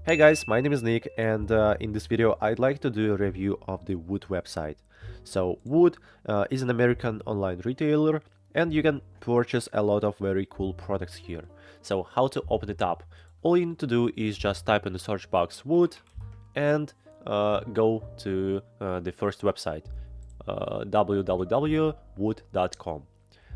Hey guys, my name is Nick, and in this video I'd like to do a review of the Woot website. So Woot is an American online retailer, and you can purchase a lot of very cool products here. So how to open it up? All you need to do is just type in the search box Woot and go to the first website, www.woot.com.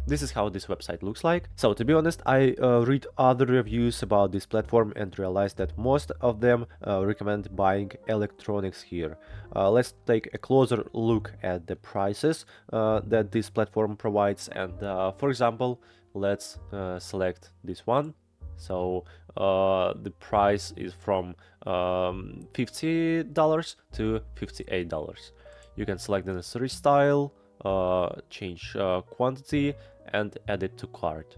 This is how this website looks like. So to be honest, I read other reviews about this platform and realized that most of them recommend buying electronics here. Let's take a closer look at the prices that this platform provides, and for example, let's select this one. So the price is from $50 to $58. You can select the necessary style, change quantity, and add it to cart.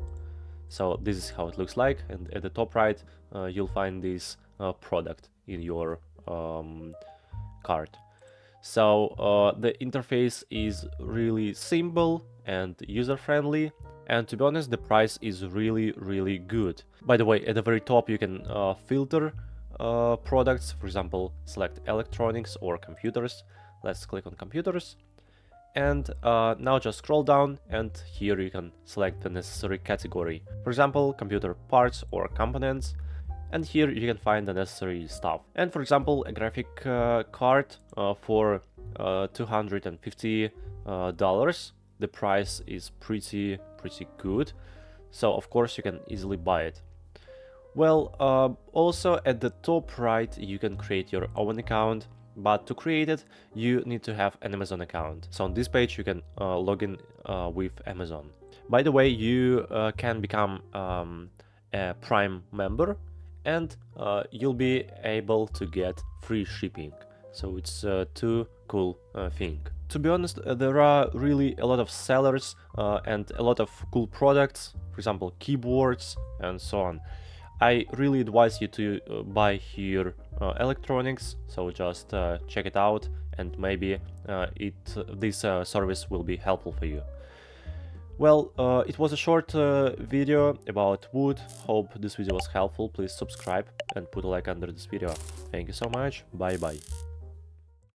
So this is how it looks like, and at the top right you'll find this product in your cart. So the interface is really simple and user-friendly, and to be honest, the price is really good. By the way, at the very top you can filter products. For example, select electronics or computers. Let's click on computers, and now just scroll down, and here you can select the necessary category. For example, computer parts or components, and here you can find the necessary stuff. And for example, a graphic card for $250, the price is pretty good, so of course you can easily buy it. Well, also at the top right you can create your own account, but to create it you need to have an Amazon account. So on this page you can log in with Amazon. By the way, you can become a Prime member, and you'll be able to get free shipping. So it's too cool thing. To be honest, there are really a lot of sellers and a lot of cool products, for example keyboards and so on. I really advise you to buy here electronics, so just check it out, and maybe this service will be helpful for you. Well, it was a short video about Woot. Hope this video was helpful. Please subscribe and put a like under this video. Thank you so much. Bye bye.